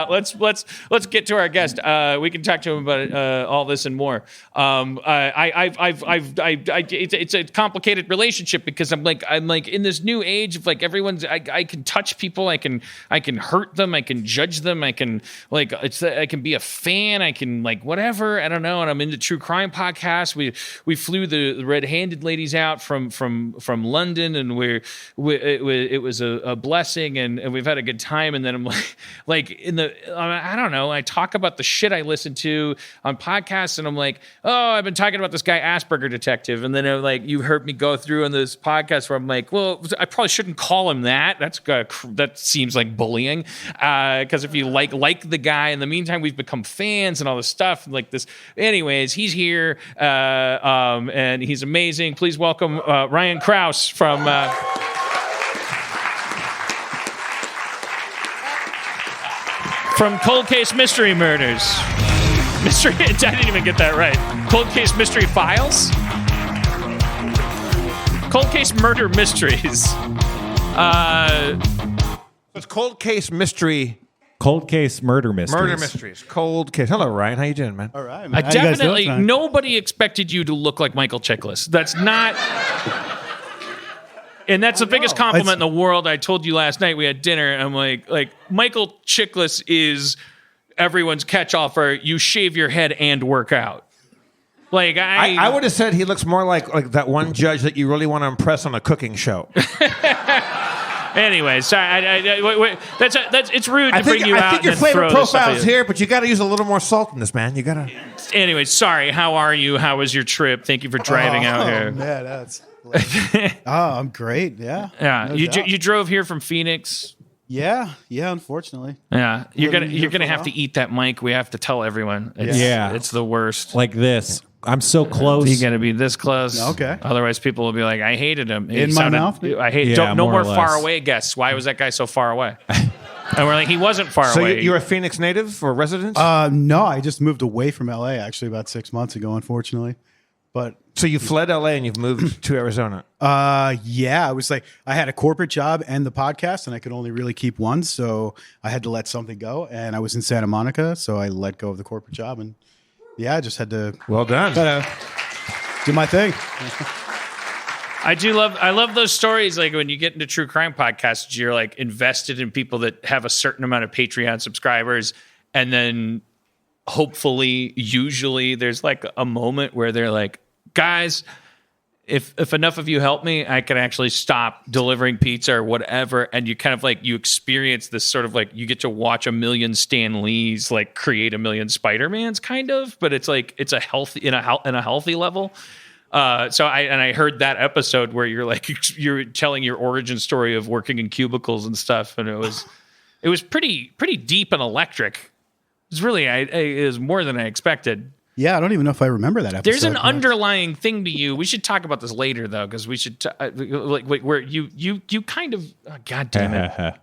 let's get to our guest. We can talk to him about all this and more. It's a complicated relationship because I'm like in this new age of like everyone's. I can touch people. I can hurt them. I can judge them. I can I can be a fan. I can like whatever. I don't know. And I'm into true crime podcasts. We flew the red-handed ladies out from London, and it was a blessing, and we've had a good time. And then I'm like I don't know. I talk about the shit I listen to on podcasts, and I'm like, oh, I've been talking about this guy Asperger Detective, and then you heard me go through on this podcast where I'm like, well, I probably shouldn't call him that. That seems like bullying, because if you like the guy, in the meantime we've become fans and all this stuff like this. Anyways, he's here, and he's amazing. Please welcome Ryan Kraus from. From Cold Case Mystery Murders. I didn't even get that right. Cold Case Mystery Files? Cold Case Murder Mysteries. It's Cold Case Mystery. Cold Case Murder Mysteries. Murder Mysteries. Cold Case. Hello, Ryan. How you doing, man? All right, man. Nobody expected you to look like Michael Chiklis. That's not... And that's the biggest compliment in the world. I told you last night we had dinner, and I'm like Michael Chiklis is everyone's catch-all for you shave your head and work out. Like I would have said he looks more like that one judge that you really want to impress on a cooking show. Anyway, sorry. That's it's rude to bring you out. I think your and flavor throw this stuff profile's here, but you got to use a little more salt in this, man. You got to. Anyway, sorry. How are you? How was your trip? Thank you for driving out here. Yeah, that's. I'm great. Yeah. Yeah. No You doubt. you drove here from Phoenix. Yeah. Unfortunately. Yeah. You're Living here gonna for a have to eat that mic. We have to tell everyone. Yeah. It's the worst. Like this. I'm so close. You got to be this close. Okay. Otherwise, people will be like, "I hated him." In my mouth? I hate. Yeah, No more or more far less. away guests. Why was that guy so far away? And we're like, he wasn't far So away. you're a Phoenix native or resident? No, I just moved away from LA actually about 6 months ago, unfortunately. But So you fled LA and you've moved to Arizona. yeah, I was like, I had a corporate job and the podcast, and I could only really keep one, so I had to let something go. And I was in Santa Monica, so I let go of the corporate job, and yeah, I just had to Well done. do my thing. I love those stories. Like when you get into true crime podcasts, you're like invested in people that have a certain amount of Patreon subscribers, and then hopefully, usually, there's like a moment where they're like, guys, if enough of you help me, I can actually stop delivering pizza or whatever. And you kind of like, you experience this sort of like, you get to watch a million Stan Lees like create a million Spider-Mans kind of, but it's like, it's a healthy, in a healthy level. So I heard that episode where you're like, you're telling your origin story of working in cubicles and stuff. And it was pretty deep and electric. It was really, it was more than I expected. Yeah, I don't even know if I remember that episode. There's an underlying thing to you. We should talk about this later, though, because we should where you kind of God damn it,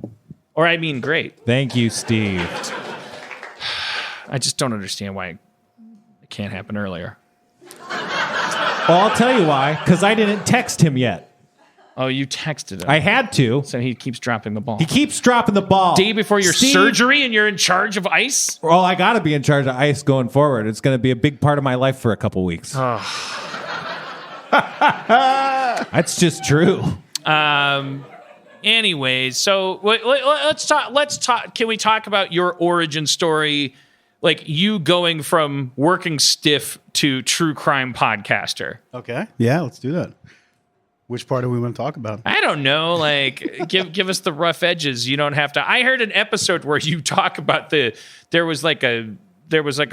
or I mean, great. Thank you, Steve. I just don't understand why it can't happen earlier. Well, I'll tell you why. Because I didn't text him yet. Oh, you texted him. I had to. So he keeps dropping the ball. He keeps dropping the ball. Day before your Steve, surgery, and you're in charge of ICE. Well, I got to be in charge of ICE going forward. It's going to be a big part of my life for a couple weeks. That's just true. Anyways, so let's talk. Can we talk about your origin story? Like you going from working stiff to true crime podcaster. Okay. Yeah, let's do that. Which part do we want to talk about? I don't know. Like, give us the rough edges. You don't have to. I heard an episode where you talk about there was like a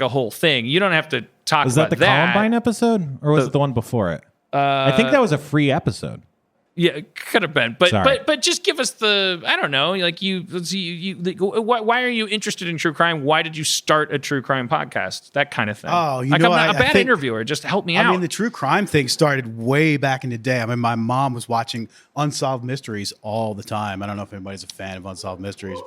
whole thing. You don't have to talk. Was about that the Columbine episode, or was it the one before it? I think that was a free episode. Yeah, it could have been, but just give us the. I don't know. Like why are you interested in true crime? Why did you start a true crime podcast? That kind of thing. Oh, you like know, I'm not a bad think, interviewer. Just help me out. I mean, the true crime thing started way back in the day. I mean, my mom was watching Unsolved Mysteries all the time. I don't know if anybody's a fan of Unsolved Mysteries,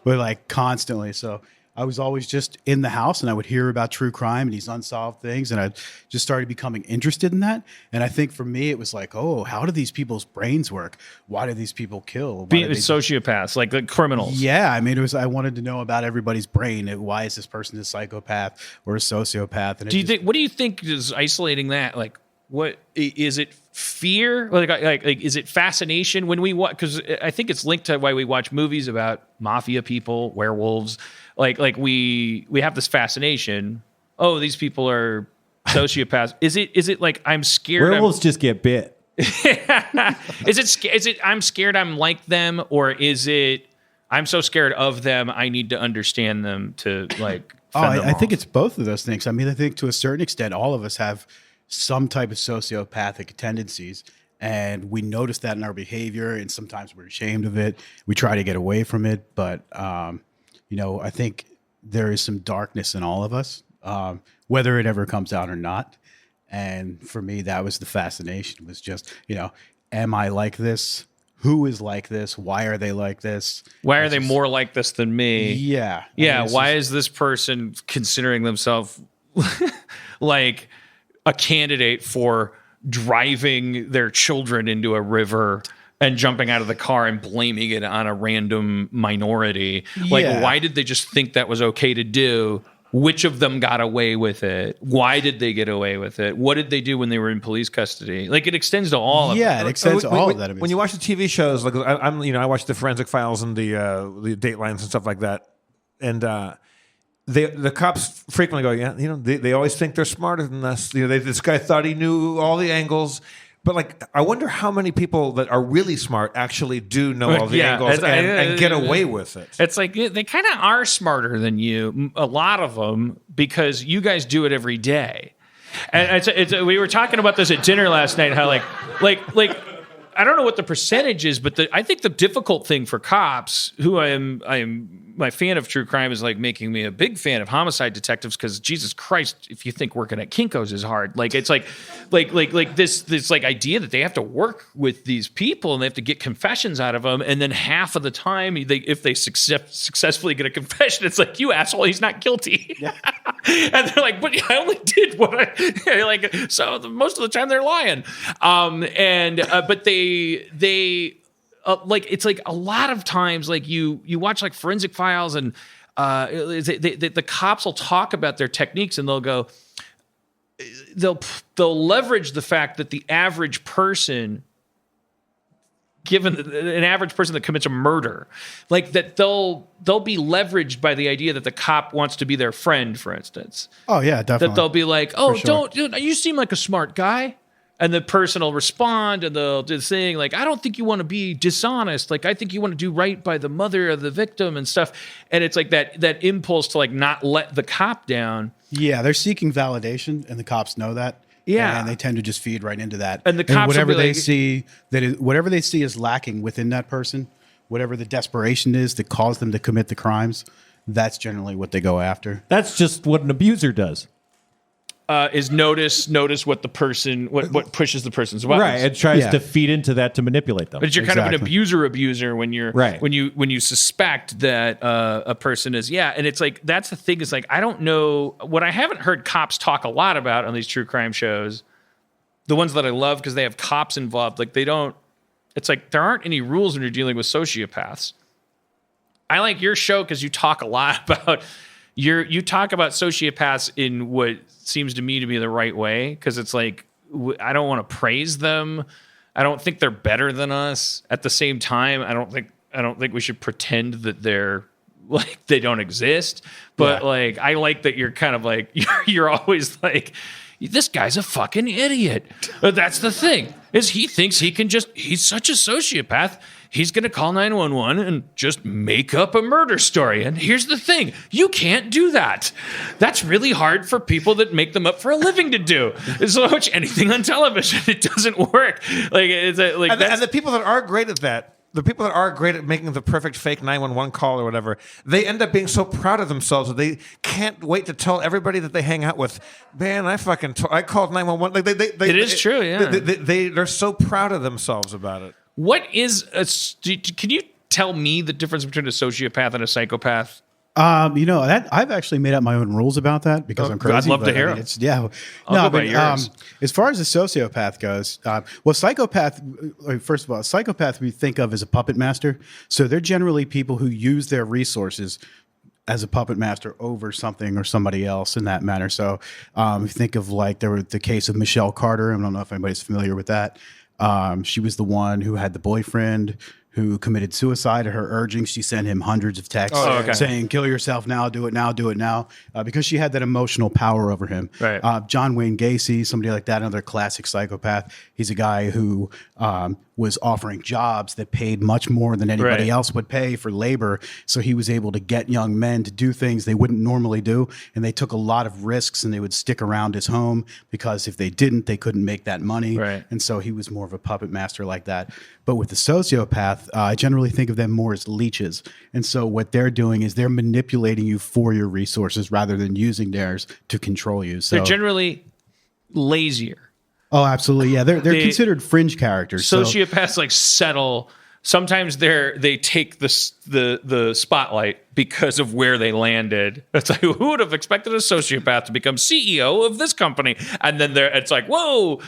but like constantly. So I was always just in the house and I would hear about true crime and these unsolved things. And I just started becoming interested in that. And I think for me, it was like, oh, how do these people's brains work? Why do these people kill? Being sociopaths, like criminals. Yeah. I mean, I wanted to know about everybody's brain. Why is this person a psychopath or a sociopath? And what do you think is isolating that? Like, what is it? Fear? Like is it fascination when we watch? Because I think it's linked to why we watch movies about mafia people, werewolves. Like we have this fascination. Oh, these people are sociopaths. Is it like I'm scared? Werewolves just get bit. Is it I'm scared I'm like them, or is it I'm so scared of them I need to understand them to like? I think it's both of those things. I mean, I think to a certain extent, all of us have some type of sociopathic tendencies, and we notice that in our behavior, and sometimes we're ashamed of it. We try to get away from it, but I think there is some darkness in all of us, whether it ever comes out or not. And for me, that was the fascination, was just, am I like this? Who is like this? Why are they like this? Why are they more like this than me? Yeah. Yeah. Why is this person considering themselves like a candidate for driving their children into a river and jumping out of the car and blaming it on a random minority? Like, why did they just think that was okay to do? Which of them got away with it? Why did they get away with it? What did they do when they were in police custody? Like, it extends to all of it extends to all of that. When you watch the TV shows, like I watch the Forensic Files and the Datelines and stuff like that, and the cops frequently go, they always think they're smarter than us. This guy thought he knew all the angles. But like, I wonder how many people that are really smart actually do know all the angles and get away with it. It's like they kind of are smarter than you, a lot of them, because you guys do it every day. And we were talking about this at dinner last night. How like I don't know what the percentage is, but I think the difficult thing for cops, who I am my fan of true crime is like making me a big fan of homicide detectives, because Jesus Christ, if you think working at Kinko's is hard, like it's like this like idea that they have to work with these people and they have to get confessions out of them, and then half of the time if they successfully get a confession, it's like, you asshole, he's not guilty. Yeah. And they're like, but I only did what I like. So most of the time they're lying. But they like, it's like a lot of times, like you watch like Forensic Files, and the cops will talk about their techniques, and they'll leverage the fact that the average person, given an average person that commits a murder, like that they'll be leveraged by the idea that the cop wants to be their friend, for instance. Oh yeah, definitely. That they'll be like, oh, dude, you seem like a smart guy. And the person will respond, and they'll do this thing like, I don't think you want to be dishonest. Like, I think you want to do right by the mother of the victim and stuff. And it's like that impulse to like not let the cop down. Yeah, they're seeking validation, and the cops know that. Yeah, and they tend to just feed right into that. And the cops, whatever they see whatever they see is lacking within that person, whatever the desperation is that caused them to commit the crimes, that's generally what they go after. That's just what an abuser does. Is notice what the person, what pushes the person's buttons. Right, it tries to feed into that to manipulate them. But you're kind of an abuser when you're when you suspect that a person is, and it's like, that's the thing, is like, I don't know what I haven't heard cops talk a lot about on these true crime shows, the ones that I love because they have cops involved. Like, they don't. It's like there aren't any rules when you're dealing with sociopaths. I like your show because you talk a lot about. You talk about sociopaths in what seems to me to be the right way, because it's like, I don't want to praise them. I don't think they're better than us. At the same time, I don't think we should pretend that they're like they don't exist. But like, I like that you're kind of like you're always like, this guy's a fucking idiot. But that's the thing, is he thinks he's such a sociopath. He's going to call 911 and just make up a murder story. And here's the thing. You can't do that. That's really hard for people that make them up for a living to do. So much anything on television, it doesn't work. Like, and the people that are great at that, the people that are great at making the perfect fake 911 call or whatever, they end up being so proud of themselves that they can't wait to tell everybody that they hang out with, man, I called 911. Like it is true, yeah. They're so proud of themselves about it. What is can you tell me the difference between a sociopath and a psychopath? That I've actually made up my own rules about that because I'm crazy. I'd love to but, hear I mean, them. it's yeah. I'll go by yours. As far as the sociopath goes, psychopath. First of all, a psychopath we think of as a puppet master. So they're generally people who use their resources as a puppet master over something or somebody else in that manner. So you think of like the case of Michelle Carter. I don't know if anybody's familiar with that. She was the one who had the boyfriend who committed suicide at her urging. She sent him hundreds of texts saying, kill yourself now, do it now, do it now, because she had that emotional power over him. Right. John Wayne Gacy, somebody like that, another classic psychopath. He's a guy who was offering jobs that paid much more than anybody else would pay for labor. So he was able to get young men to do things they wouldn't normally do. And they took a lot of risks and they would stick around his home because if they didn't, they couldn't make that money. Right. And so he was more of a puppet master like that. But with the sociopath, I generally think of them more as leeches. And so what they're doing is they're manipulating you for your resources rather than using theirs to control you. So They're generally lazier. Oh, absolutely. Yeah, they're considered fringe characters. Sociopaths like settle. Sometimes they take the spotlight because of where they landed. It's like, who would have expected a sociopath to become CEO of this company? And then it's like, whoa,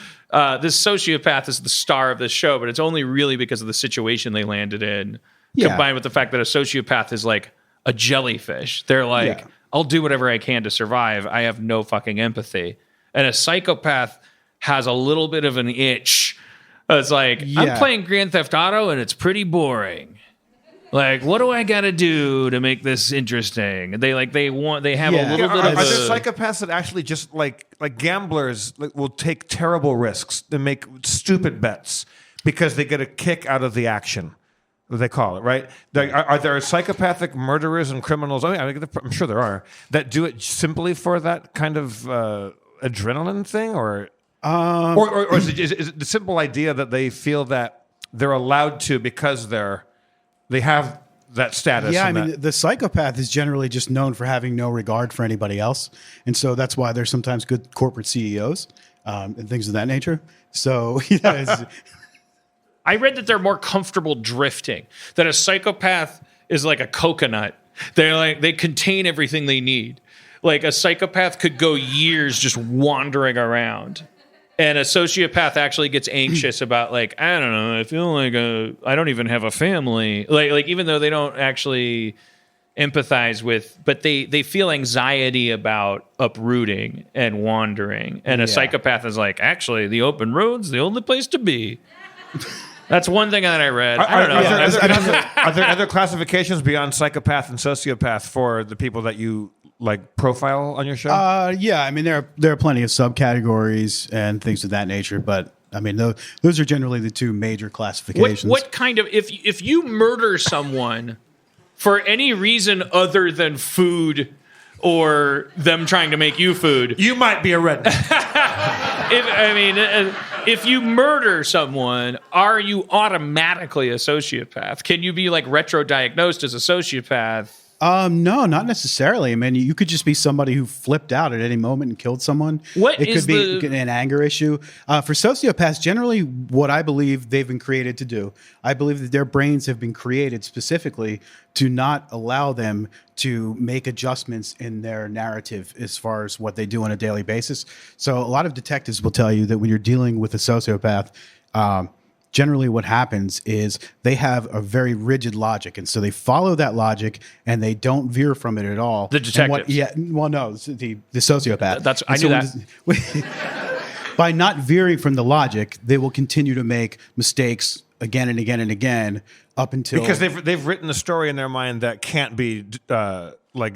this sociopath is the star of this show, but it's only really because of the situation they landed in, combined with the fact that a sociopath is like a jellyfish. They're like, I'll do whatever I can to survive. I have no fucking empathy. And a psychopath has a little bit of an itch. It's like, I'm playing Grand Theft Auto and it's pretty boring. Like, what do I got to do to make this interesting? They have a little bit of Are there psychopaths that actually just like gamblers will take terrible risks and make stupid bets because they get a kick out of the action? They call it, right? Are there psychopathic murderers and criminals? I'm sure there are that do it simply for that kind of adrenaline thing, or is it the simple idea that they feel that they're allowed to because they have that status? Yeah, I mean, the psychopath is generally just known for having no regard for anybody else, and so that's why they're sometimes good corporate CEOs and things of that nature. So I read that they're more comfortable drifting. That a psychopath is like a coconut. They contain everything they need. Like a psychopath could go years just wandering around. And a sociopath actually gets anxious about, like, I don't know, I feel like I don't even have a family. Like even though they don't actually empathize with, but they feel anxiety about uprooting and wandering. And a psychopath is like, actually, the open road's the only place to be. That's one thing that I read. I don't know. Are there other classifications beyond psychopath and sociopath for the people that you like profile on your show? I mean, there are plenty of subcategories and things of that nature, but I mean, those are generally the two major classifications. What kind of, if you murder someone for any reason other than food or them trying to make you food, you might be a redneck. If you murder someone, are you automatically a sociopath? Can you be like retro-diagnosed as a sociopath? No, not necessarily. I mean, you could just be somebody who flipped out at any moment and killed someone. It could be an anger issue. For sociopaths, generally what I believe they've been created to do, I believe that their brains have been created specifically to not allow them to make adjustments in their narrative as far as what they do on a daily basis. So a lot of detectives will tell you that when you're dealing with a sociopath, generally what happens is they have a very rigid logic. And so they follow that logic and they don't veer from it at all. The detectives. The sociopath. I knew that. By not veering from the logic, they will continue to make mistakes again and again and again up until... Because they've written a story in their mind that can't be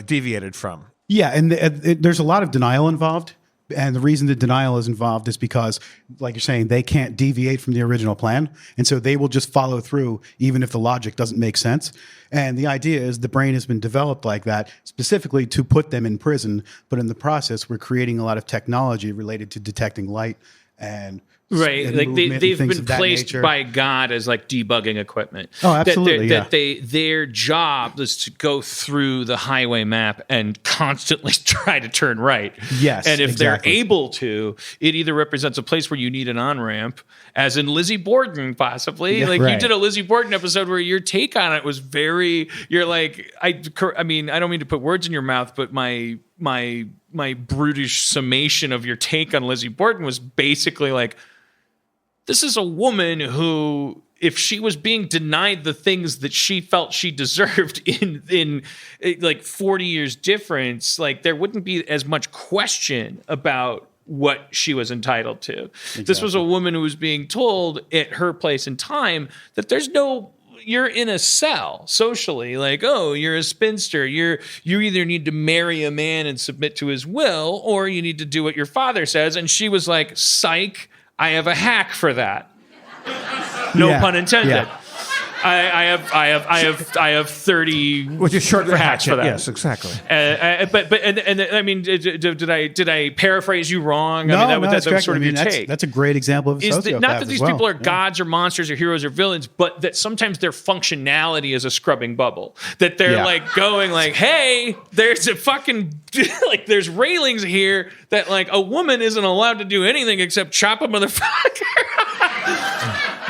deviated from. Yeah, and there's a lot of denial involved. And the reason the denial is involved is because, like you're saying, they can't deviate from the original plan. And so they will just follow through even if the logic doesn't make sense. And the idea is the brain has been developed like that specifically to put them in prison. But in the process, we're creating a lot of technology related to detecting light and Right, and like movement and they've things been of that placed nature. by God as like debugging equipment. Oh, absolutely, That their job is to go through the highway map and constantly try to turn right. Yes, and if exactly. they're able to, it either represents a place where you need an on ramp, as in Lizzie Borden, possibly. Yeah, like you right. did a Lizzie Borden episode where your take on it was very. You're like, I mean, I don't mean to put words in your mouth, but my brutish summation of your take on Lizzie Borden was basically like, this is a woman who, if she was being denied the things that she felt she deserved in like 40 years difference, like there wouldn't be as much question about what she was entitled to. Exactly. This was a woman who was being told at her place and time that you're in a cell socially, like, oh, you're a spinster. You either need to marry a man and submit to his will, or you need to do what your father says. And she was like, psych, I have a hack for that. No pun intended. Yeah. I have 30 Which is short for hacks hatchet. for that. Yes, exactly. But I mean, did I paraphrase you wrong? I mean, that's that was correct. sort of your take. That's a great example of a sociopath. Not that these as well. people are gods or monsters or heroes or villains, but that sometimes their functionality is a scrubbing bubble. That they're like going like, hey, there's a fucking like there's railings here that like a woman isn't allowed to do anything except chop a motherfucker.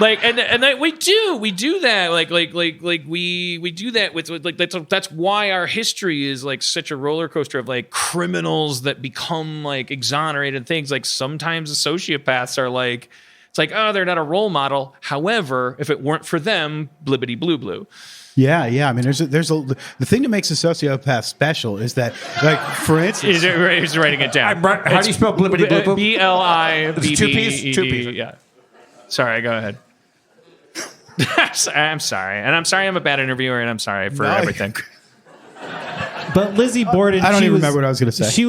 Like and we do that like we do that with like that's why our history is like such a roller coaster of like criminals that become like exonerated things. Like sometimes the sociopaths are like, it's like, oh, they're not a role model. However, if it weren't for them, blibbity blue blue. Yeah. I mean, the thing that makes a sociopath special is that, like, for instance, He's writing it down. How do you spell blibbity blue blue? BLIBBED. Two P's. Yeah. Sorry, go ahead. I'm sorry. And I'm sorry I'm a bad interviewer, and I'm sorry for everything. But Lizzie Borden, I don't even was- remember what I was going to say. She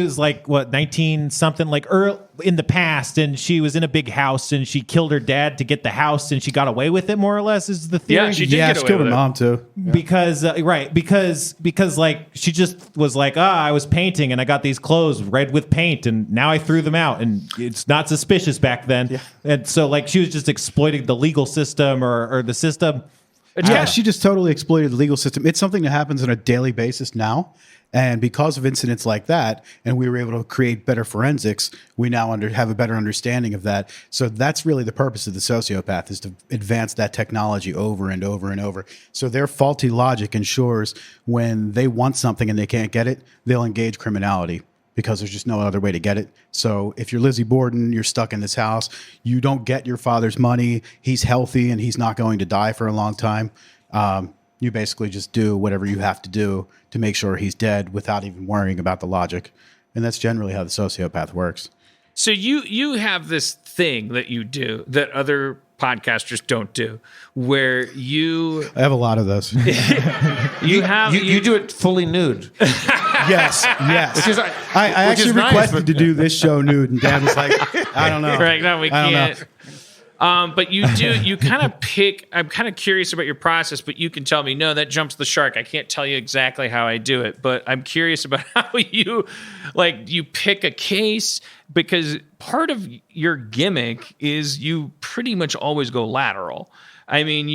was like what 19 something, like early in the past, and she was in a big house, and she killed her dad to get the house, and she got away with it, more or less, is the theory. Yeah, she did get she away killed with her it. mom too. Because like she just was like, I was painting and I got these clothes red with paint and now I threw them out, and it's not suspicious back then. Yeah. And so like she was just exploiting the legal system or the system. Yeah, she just totally exploited the legal system. It's something that happens on a daily basis now. And because of incidents like that, and we were able to create better forensics, we now have a better understanding of that. So that's really the purpose of the sociopath, is to advance that technology over and over and over. So their faulty logic ensures when they want something and they can't get it, they'll engage criminality, because there's just no other way to get it. So if you're Lizzie Borden, you're stuck in this house, you don't get your father's money, he's healthy and he's not going to die for a long time. You basically just do whatever you have to do to make sure he's dead without even worrying about the logic. And that's generally how the sociopath works. So you have this thing that you do that other podcasters don't do, where you I have a lot of those. You do it fully nude. Yes. Which is, I which actually is nice, requested but- to do this show nude, and Dan was like, I don't know. right now we I don't know. can't. But you kind of pick. I'm kind of curious about your process, but you can tell me, no, that jumps the shark. I can't tell you exactly how I do it, but I'm curious about how you pick a case, because part of your gimmick is you pretty much always go lateral. I mean,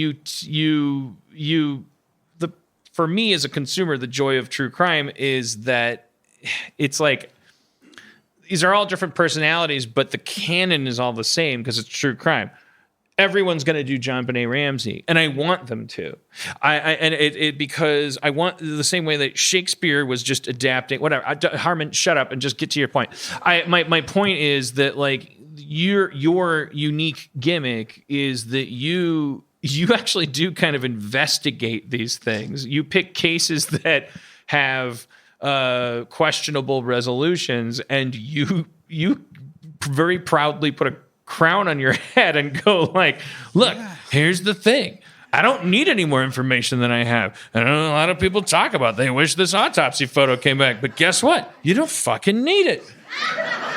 for me as a consumer, the joy of true crime is that it's like, these are all different personalities, but the canon is all the same because it's true crime. Everyone's going to do John Benet Ramsey, and I want them to. Because I want the same way that Shakespeare was just adapting. Whatever, Harmon, shut up and just get to your point. My point is that like your unique gimmick is that you actually do kind of investigate these things. You pick cases that have questionable resolutions, and you very proudly put a crown on your head and go like, look, here's the thing. I don't need any more information than I have. I know a lot of people talk about, they wish this autopsy photo came back, but guess what? You don't fucking need it.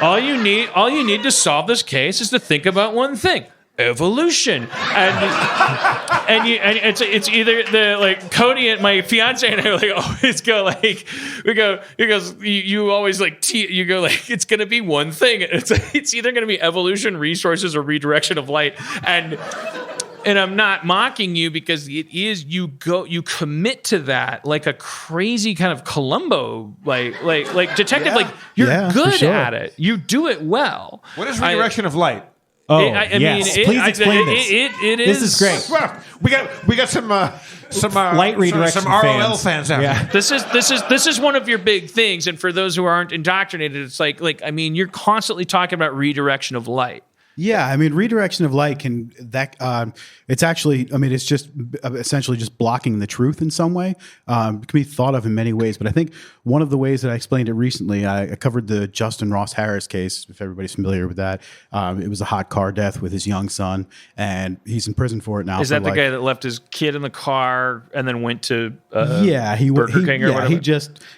All you need to solve this case is to think about one thing. evolution. And it's either the like Cody and my fiance and I like always go like he goes you always like you go like it's gonna be one thing. It's either gonna be evolution, resources, or redirection of light. And I'm not mocking you because it is you commit to that like a crazy kind of Columbo like detective, like you're good at it. You do it well. What is redirection of light? Oh, I yes. mean, Please explain this. This is great. Well, we got some light redirection some ROL fans out Yeah. there. This is one of your big things, and for those who aren't indoctrinated, it's like I mean, you're constantly talking about redirection of light. Yeah, I mean, redirection of light it's actually, I mean, it's just essentially just blocking the truth in some way. It can be thought of in many ways, but I think one of the ways that I explained it recently, I covered the Justin Ross Harris case, if everybody's familiar with that. It was a hot car death with his young son, and he's in prison for it now. Is that the guy that left his kid in the car and then went to Burger King or whatever?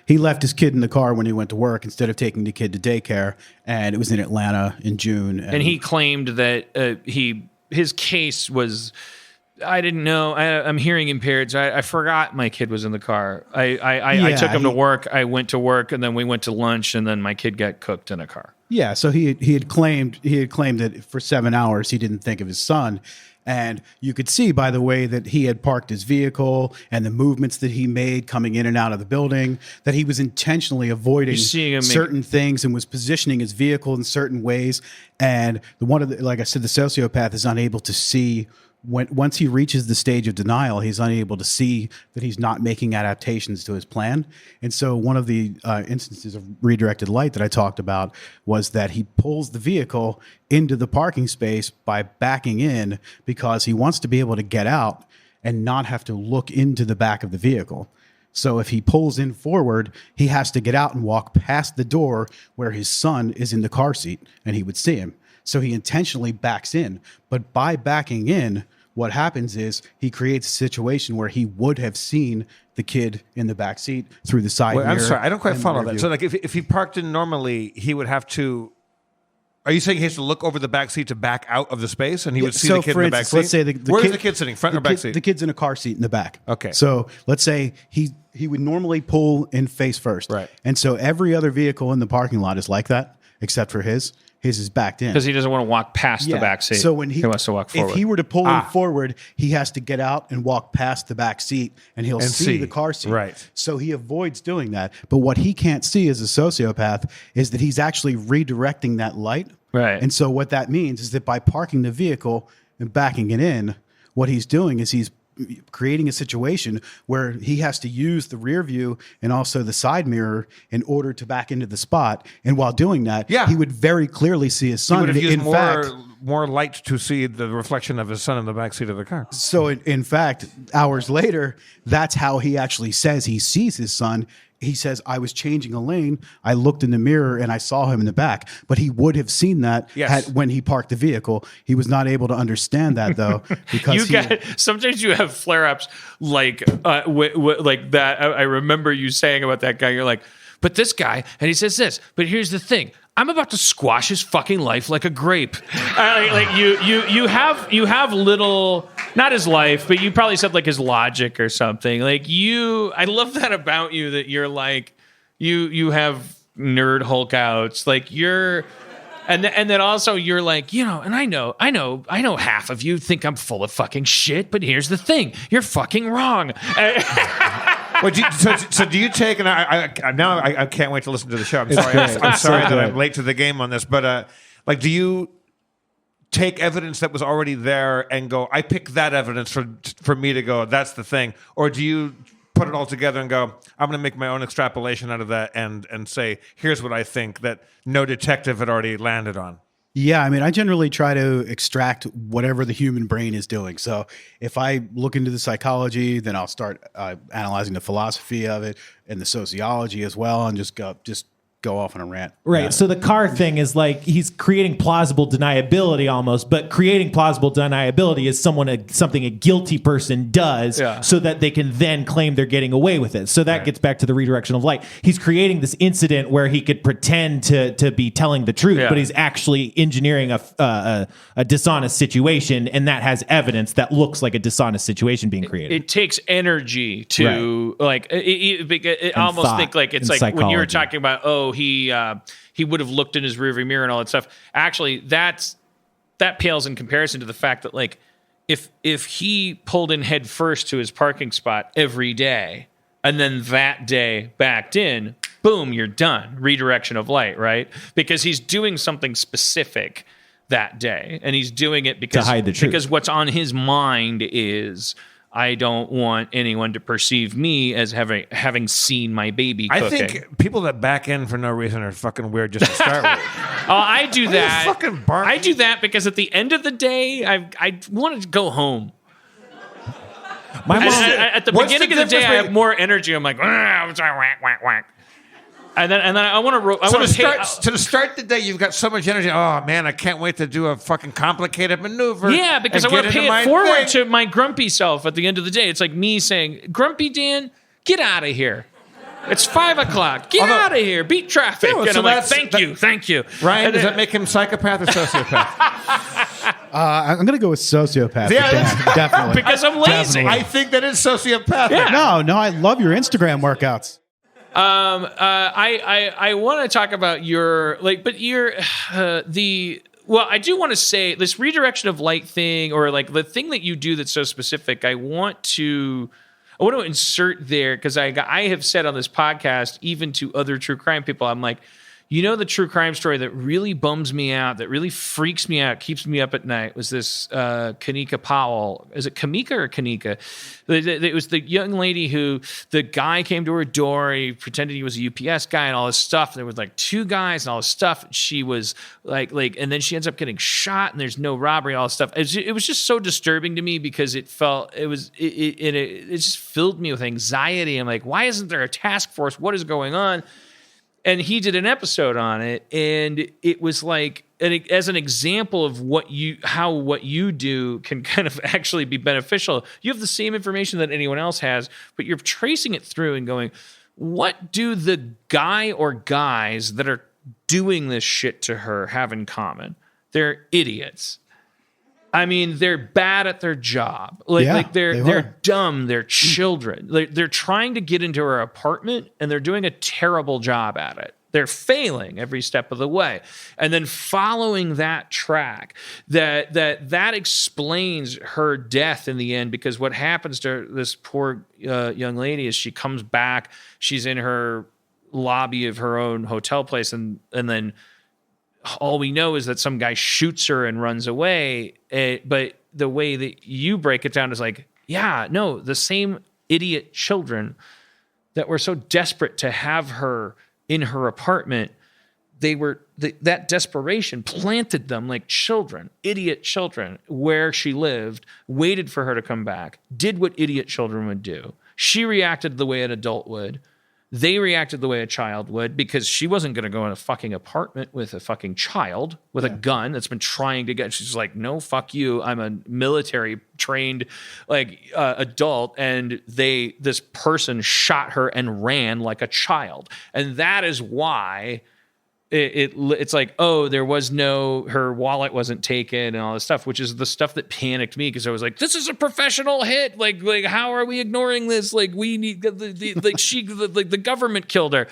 He left his kid in the car when he went to work instead of taking the kid to daycare, and it was in Atlanta in June. And he claimed that his case was, I didn't know. I'm hearing impaired, so I forgot my kid was in the car. I took him to work. I went to work, and then we went to lunch, and then my kid got cooked in a car. Yeah, so he had claimed that for 7 hours he didn't think of his son. And you could see by the way that he had parked his vehicle and the movements that he made coming in and out of the building, that he was intentionally avoiding certain things and was positioning his vehicle in certain ways. And like I said, the sociopath is unable to see once he reaches the stage of denial, he's unable to see that he's not making adaptations to his plan. And so one of the instances of redirected light that I talked about was that he pulls the vehicle into the parking space by backing in because he wants to be able to get out and not have to look into the back of the vehicle. So if he pulls in forward, he has to get out and walk past the door where his son is in the car seat and he would see him. So he intentionally backs in. But by backing in, what happens is he creates a situation where he would have seen the kid in the back seat through the side mirror. I'm sorry, I don't quite follow that. So like if he parked in normally, he would have to... Are you saying he has to look over the back seat to back out of the space, and he would see the kid in the back seat? Let's say where's the kid sitting, front or back seat? The kid's in a car seat in the back. Okay. So let's say he would normally pull in face first. Right. And so every other vehicle in the parking lot is like that, except for his. His is backed in. Because he doesn't want to walk past the back seat. So when he wants to walk forward. If he were to pull in forward, he has to get out and walk past the back seat, and he'll see the car seat. Right. So he avoids doing that. But what he can't see as a sociopath is that he's actually redirecting that light. Right. And so what that means is that by parking the vehicle and backing it in, what he's doing is he's creating a situation where he has to use the rear view and also the side mirror in order to back into the spot. And while doing that, he would very clearly see his son. He would have used more light to see the reflection of his son in the backseat of the car. So in fact, hours later, that's how he actually says he sees his son. He says, I was changing a lane. I looked in the mirror and I saw him in the back. But he would have seen that when he parked the vehicle. He was not able to understand that, though, because sometimes you have flare-ups like that. I remember you saying about that guy, you're like, but this guy, and he says this, but here's the thing. I'm about to squash his fucking life like a grape. You have little, not his life, but you probably said like his logic or something. I love that about you, that you're like, you have nerd Hulk outs. Like and then also you're like, and I know half of you think I'm full of fucking shit, but here's the thing. You're fucking wrong. So do you take, and I can't wait to listen to the show. I'm sorry that I'm late to the game on this, but do you take evidence that was already there and go, I pick that evidence for me to go, that's the thing? Or do you put it all together and go, I'm going to make my own extrapolation out of that and say, here's what I think that no detective had already landed on? Yeah, I mean, I generally try to extract whatever the human brain is doing. So if I look into the psychology, then I'll start analyzing the philosophy of it and the sociology as well, and just go off on a rant. Right. So the car thing is like he's creating plausible deniability almost, but creating plausible deniability is something a guilty person does so that they can then claim they're getting away with it. So that gets back to the redirection of light. He's creating this incident where he could pretend to be telling the truth, but he's actually engineering a dishonest situation, and that has evidence that looks like a dishonest situation being created. It takes energy to I almost think like it's like psychology. When you were talking about he would have looked in his rearview mirror and all that stuff. Actually, that pales in comparison to the fact that like if he pulled in head first to his parking spot every day and then that day backed in, boom, you're done. Redirection of light, right? Because he's doing something specific that day, and he's doing it because to hide the truth. Because what's on his mind is, I don't want anyone to perceive me as having seen my baby cooking. I think people that back in for no reason are fucking weird just to start with. I do that. Fucking barking? I do that because at the end of the day, I want to go home. My mom, at the beginning of the day, I have more energy. I'm like, whack, whack, whack. And then I want to to start the day, you've got so much energy. Oh man, I can't wait to do a fucking complicated maneuver. Yeah, because I want to pay it forward to my grumpy self at the end of the day. It's like me saying, "Grumpy Dan, get out of here. It's 5:00. Get out of here. Beat traffic." Yeah, and so I'm like, thank you. Ryan, does that make him psychopath or sociopath? I'm going to go with sociopath. Yeah, definitely. Because I'm lazy. I think that is sociopathic. Yeah. No, I love your Instagram workouts. I want to talk about your I do want to say this redirection of light thing, or like the thing that you do that's so specific. I want to insert there because I have said on this podcast, even to other true crime people, I'm like, the true crime story that really bums me out, that really freaks me out, keeps me up at night, was this Kanika Powell. Is it Kamika or Kanika? It was the young lady who the guy came to her door. He pretended he was a UPS guy and all this stuff. There was like two guys and all this stuff. She was like, and then she ends up getting shot and there's no robbery and all this stuff. It was just so disturbing to me because it just filled me with anxiety. I'm like, why isn't there a task force? What is going on? And he did an episode on it, and it was like, as an example of what you do can kind of actually be beneficial. You have the same information that anyone else has, but you're tracing it through and going, what do the guy or guys that are doing this shit to her have in common? They're idiots. I mean, they're bad at their job. They're dumb. They're children. They're trying to get into her apartment, and they're doing a terrible job at it. They're failing every step of the way. And then following that track, that explains her death in the end, because what happens to this poor young lady is she comes back, she's in her lobby of her own hotel place, and then all we know is that some guy shoots her and runs away. But the way that you break it down is like, the same idiot children that were so desperate to have her in her apartment, that desperation planted them like children, idiot children, where she lived, waited for her to come back, did what idiot children would do. She reacted the way an adult would. They reacted the way a child would, because she wasn't going to go in a fucking apartment with a fucking child with a gun that's been trying to get. She's like, no, fuck you. I'm a military trained adult, and this person shot her and ran like a child, and that is why it's like, oh, her wallet wasn't taken and all this stuff, which is the stuff that panicked me, because I was like, this is a professional hit. Like how are we ignoring this? Like we need the government killed her.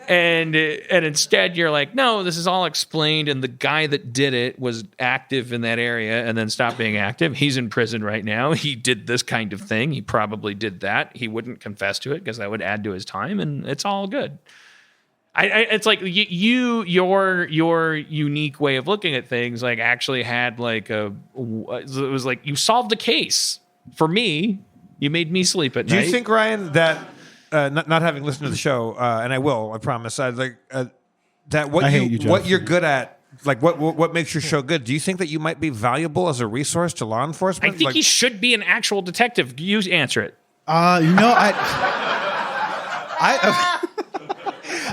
And instead you're like, no, this is all explained. And the guy that did it was active in that area and then stopped being active. He's in prison right now. He did this kind of thing. He probably did that. He wouldn't confess to it because that would add to his time, and it's all good. It's like your unique way of looking at things like actually had like it was like you solved a case for me. You made me sleep at night. Do you think, Ryan, that not having listened to the show, and I will, I promise, that what you're good at, like what makes your show good? Do you think that you might be valuable as a resource to law enforcement? I think he should be an actual detective. You answer it.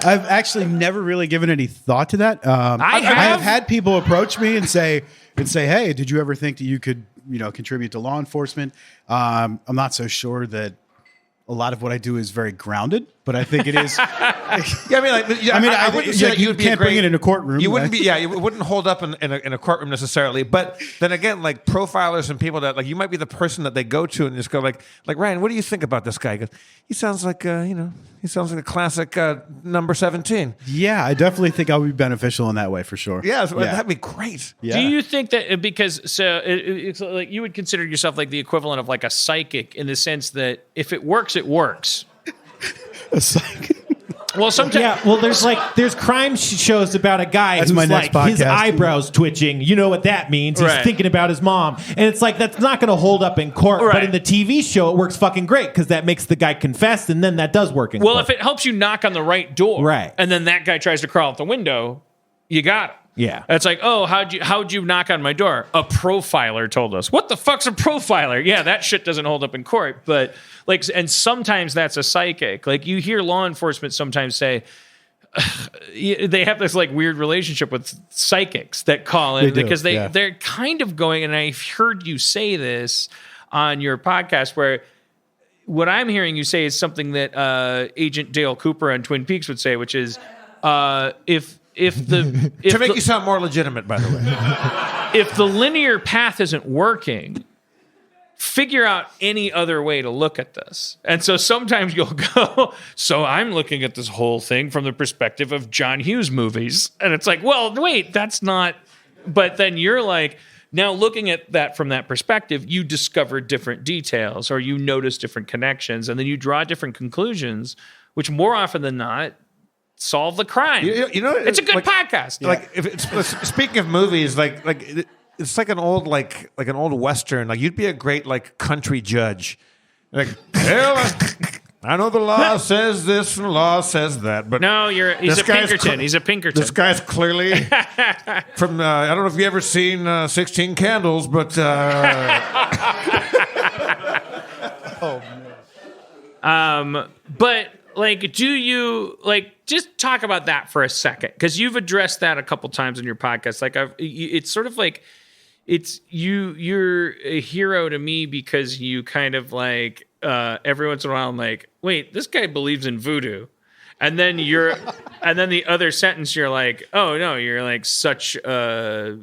I've actually never really given any thought to that. I have have. had people approach me and say, "Hey, did you ever think that you could, contribute to law enforcement?" I'm not so sure that a lot of what I do is very grounded, but I think it is. Yeah, I wouldn't say that you you'd be can't bring it in a courtroom. You wouldn't be, you wouldn't hold up in a courtroom necessarily. But then again, like profilers and people that like you might be the person that they go to and just go like Ryan, what do you think about this guy? He goes, he sounds like he sounds like a classic number 17. Yeah, I definitely think I would be beneficial in that way for sure. Yeah, that'd be great. Yeah. Do you think that because it's like you would consider yourself like the equivalent of like a psychic in the sense that if it works, it works. A psychic? Well, sometimes. Yeah, well, there's crime shows about a guy That's who's my next like his podcast. eyebrows twitching. You know what that means? He's Right. thinking about his mom, and it's like that's not going to hold up in court. Right. But in the TV show, it works fucking great because that makes the guy confess, and then that does work in Well, court. if it helps you knock on the right door, Right. and then that guy tries to crawl out the window, you got him. Yeah. It's like, oh, how'd you knock on my door? A profiler told us. What the fuck's a profiler? Yeah, that shit doesn't hold up in court. But like, and sometimes that's a psychic. Like you hear law enforcement sometimes say they have this like weird relationship with psychics that call in They do, because yeah. they're kind of going. And I've heard you say this on your podcast where. What I'm hearing you say is something that Agent Dale Cooper on Twin Peaks would say, which is To make you sound more legitimate, by the way. if the linear path isn't working, figure out any other way to look at this. And so sometimes you'll go, so I'm looking at this whole thing from the perspective of John Hughes movies. And it's like, well, wait, that's not. But then you're like, now looking at that from that perspective, you discover different details or you notice different connections and then you draw different conclusions, which more often than not solve the crime. You know, it's a good like- podcast. Like if it's, speaking of movies, it's like an old like an old western. Like you'd be a great like country judge. Like, well, I know the law says this and the law says that, but No, he's this a guy's Pinkerton. cl- He's a Pinkerton. This guy's clearly from. I don't know if you ever seen 16 Candles, but But like, do you like just talk about that for a second? Because you've addressed that a couple times in your podcast. Like, it's sort of like you're a hero to me because you kind of like every once in a while I'm like, wait, this guy believes in voodoo, and then the other sentence you're like, oh no, you're such a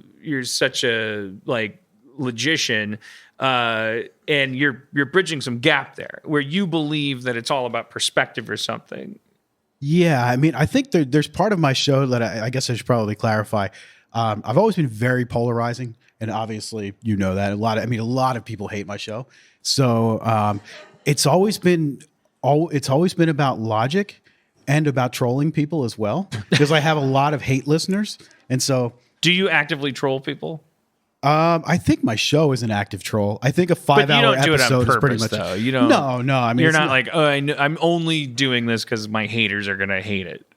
like logician. And you're bridging some gap there where you believe that it's all about perspective or something. Yeah, I mean, I think there's part of my show that I guess I should probably clarify. I've always been very polarizing, and obviously, you know that a lot of people hate my show. So it's always been about logic and about trolling people as well, because I have a lot of hate listeners, and so. Do you actively troll people? I think my show is an active troll. I think a 5-hour But you don't do it on episode is pretty purpose, much. though. You don't. No. I mean, You're it's not like, oh, I'm only doing this because my haters are gonna hate it.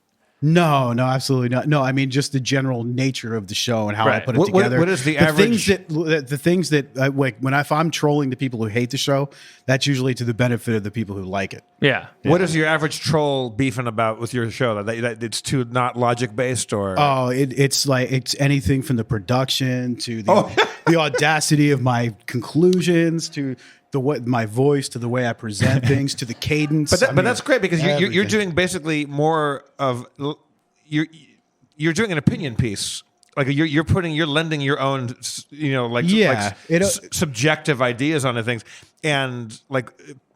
No, absolutely not. No, I mean just the general nature of the show and how I Right. put it What- together. what is the average- The things that like if I'm trolling the people who hate the show, that's usually to the benefit of the people who like it. Yeah. what is your average troll beefing about with your show? That it's too not logic based, or Oh, it's anything from the production to the audacity of my conclusions to my voice to the way I present things to the cadence. But that's great because you're everything. doing basically more of you're doing an opinion piece. Like you're lending your own, subjective ideas onto things, and like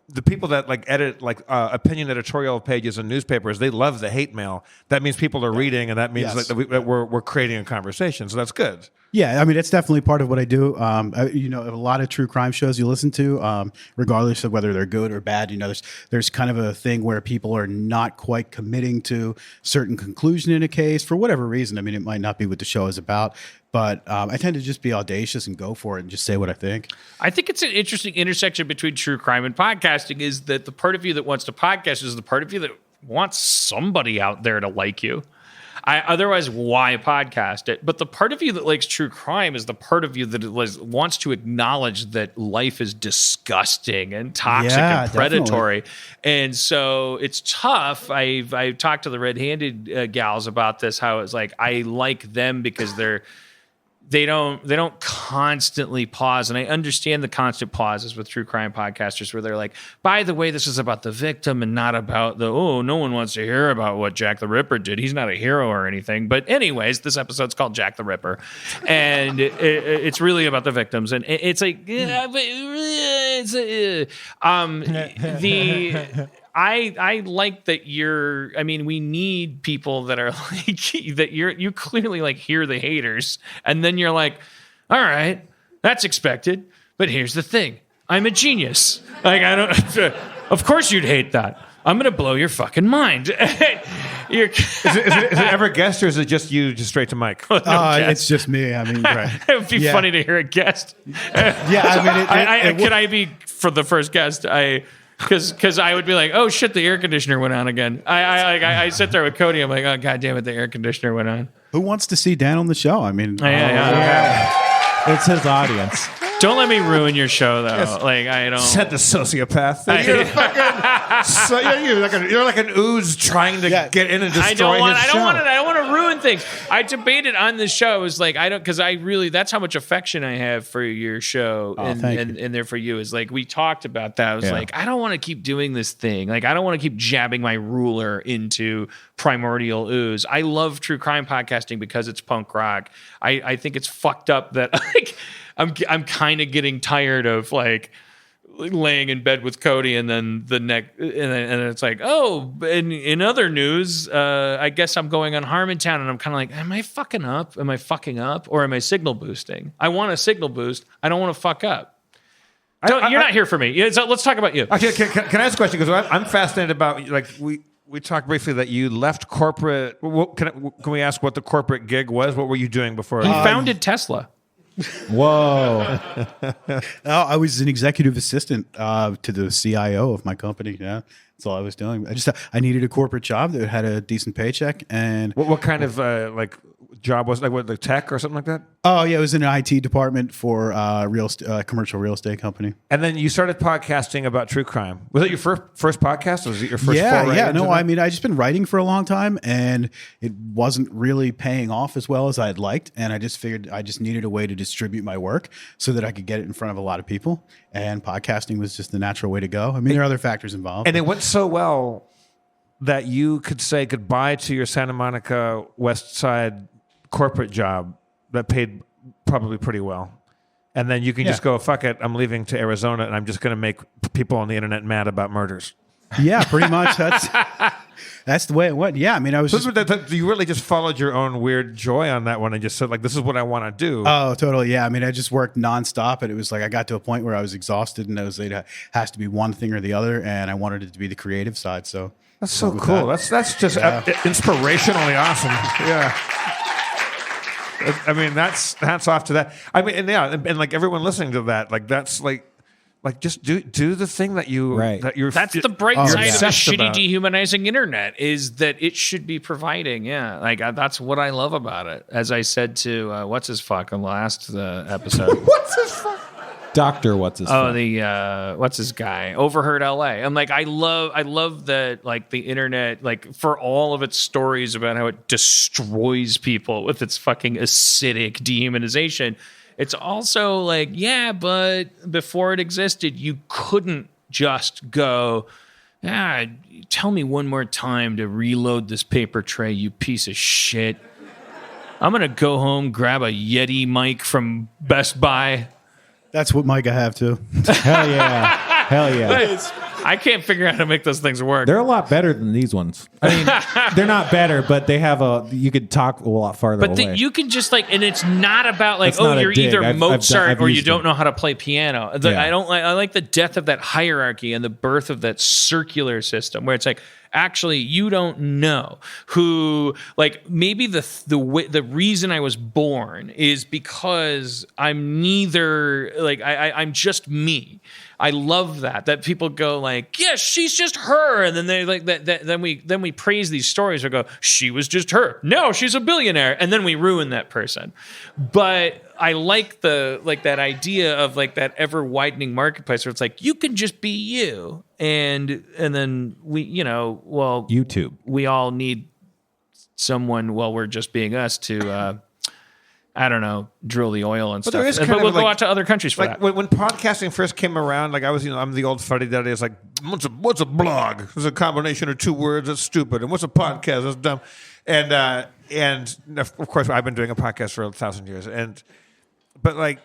the people that like edit like opinion editorial pages in newspapers, they love the hate mail. That means people are reading, and that means Yes. that we're creating a conversation. So that's good. Yeah, I mean, it's definitely part of what I do. A lot of true crime shows you listen to, regardless of whether they're good or bad, there's kind of a thing where people are not quite committing to certain conclusion in a case for whatever reason. I mean, it might not be what the show is about, but I tend to just be audacious and go for it and just say what I think. I think it's an interesting intersection between true crime and podcasting is that the part of you that wants to podcast is the part of you that wants somebody out there to like you. Otherwise, why podcast it? But the part of you that likes true crime is the part of you that wants to acknowledge that life is disgusting and toxic and predatory. Definitely. And so it's tough. I've talked to the red-handed gals about this, how it's like I like them because they don't constantly pause. And I understand the constant pauses with true crime podcasters where they're like, by the way, this is about the victim and not about no one wants to hear about what Jack the Ripper did. He's not a hero or anything. But anyways, this episode's called Jack the Ripper. And it's really about the victims. And it's like, I like that we need people that are like that you clearly like hear the haters and then you're like, all right, that's expected. But here's the thing. I'm a genius. Like of course you'd hate that. I'm going to blow your fucking mind. Is it ever guest or is it just you just straight to mic? It's just me. I mean, right. It would be funny to hear a guest. Could I be for the first guest? Because I would be like, oh shit, the air conditioner went on again. I sit there with Cody. I'm like, oh god damn it, the air conditioner went on. Who wants to see Dan on the show? I mean, it's his audience. Don't let me ruin your show though. Yes. Like I don't. Said the sociopath. You're like an ooze trying to get in and destroy his show. I don't want to ruin things. I debated on this show. It was like because I really that's how much affection I have for your show and there for you is like we talked about that. I was like I don't want to keep doing this thing. Like I don't want to keep jabbing my ruler into primordial ooze. I love true crime podcasting because it's punk rock. I think it's fucked up that like I'm kind of getting tired of like laying in bed with Cody and then and it's like, oh, in other news, I guess I'm going on Harmontown and I'm kind of like, am I fucking up? Am I fucking up? Or am I signal boosting? I want a signal boost. I don't want to fuck up. You're not here for me. So let's talk about you. Okay, can I ask a question? Because I'm fascinated about like we talked briefly that you left corporate. Can we ask what the corporate gig was? What were you doing before? He founded Tesla. Whoa! I was an executive assistant to the CIO of my company. Yeah, that's all I was doing. I needed a corporate job that had a decent paycheck. And what kind of job was it? Like what, like tech or something like that? Oh yeah, it was in an IT department for commercial real estate company. And then you started podcasting about true crime. Was it your first podcast? Or was it your first? Yeah. No, I mean, I just been writing for a long time, and it wasn't really paying off as well as I'd liked. And I just figured I just needed a way to distribute my work so that I could get it in front of a lot of people. And podcasting was just the natural way to go. I mean, there are other factors involved. And it went so well that you could say goodbye to your Santa Monica West Side corporate job that paid probably pretty well. And then you can just go, fuck it, I'm leaving to Arizona and I'm just going to make people on the internet mad about murders. Yeah, pretty much. That's the way it went. Yeah, I mean, you really just followed your own weird joy on that one and just said, like, this is what I want to do. Oh, totally. Yeah, I mean, I just worked nonstop, and it was like I got to a point where I was exhausted, and it has to be one thing or the other, and I wanted it to be the creative side. So that's so cool. That's just inspirationally awesome. Yeah. I mean, hats off to that. I mean, and like everyone listening to that, like that's like just do the thing that you that's the bright side of the shitty dehumanizing internet is that it should be providing. Yeah, like that's what I love about it. As I said to what's his fuck on the last episode. What's his fuck? Doctor, what's his? Oh, the what's his guy? Overheard LA. I'm like, I love that. Like the internet, like for all of its stories about how it destroys people with its fucking acidic dehumanization. It's also like, yeah, but before it existed, you couldn't just go, tell me one more time to reload this paper tray, you piece of shit. I'm going to go home, grab a Yeti mic from Best Buy. That's what mic I have too. Hell yeah. Hell yeah. I can't figure out how to make those things work. They're a lot better than these ones. I mean, they're not better, but they have you could talk a lot farther away. But you can just and it's not about like, you're either Mozart or you don't know how to play piano. I like the death of that hierarchy and the birth of that circular system where it's like actually, you don't know who, like, maybe the reason I was born is because I'm neither, like, I'm just me. I love that people go like, yes, she's just her. And then they like that then we praise these stories or go, she was just her. No, she's a billionaire. And then we ruin that person. But I like that idea of like that ever widening marketplace where it's like, you can just be you. And then we, YouTube. We all need someone while we're just being us to, I don't know, drill the oil and But stuff. there is But kind we'll of go like- out to other countries for Like that. when podcasting first came around, like I was, I'm the old fuddy duddy. It's like, what's a blog? It's a combination of two words. That's stupid. And what's a podcast? That's dumb. And of course, I've been doing a podcast for 1,000 years. But like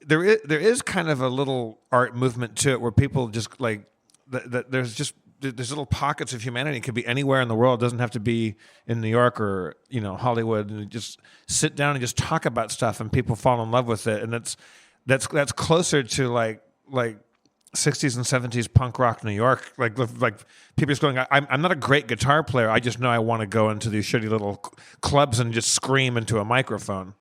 there is kind of a little art movement to it where people just like there's little pockets of humanity. It could be anywhere in the world. It doesn't have to be in New York or Hollywood. And you just sit down and just talk about stuff, and people fall in love with it. And that's closer to like 60s and 70s punk rock New York. Like people just going, I'm not a great guitar player. I just know I want to go into these shitty little clubs and just scream into a microphone.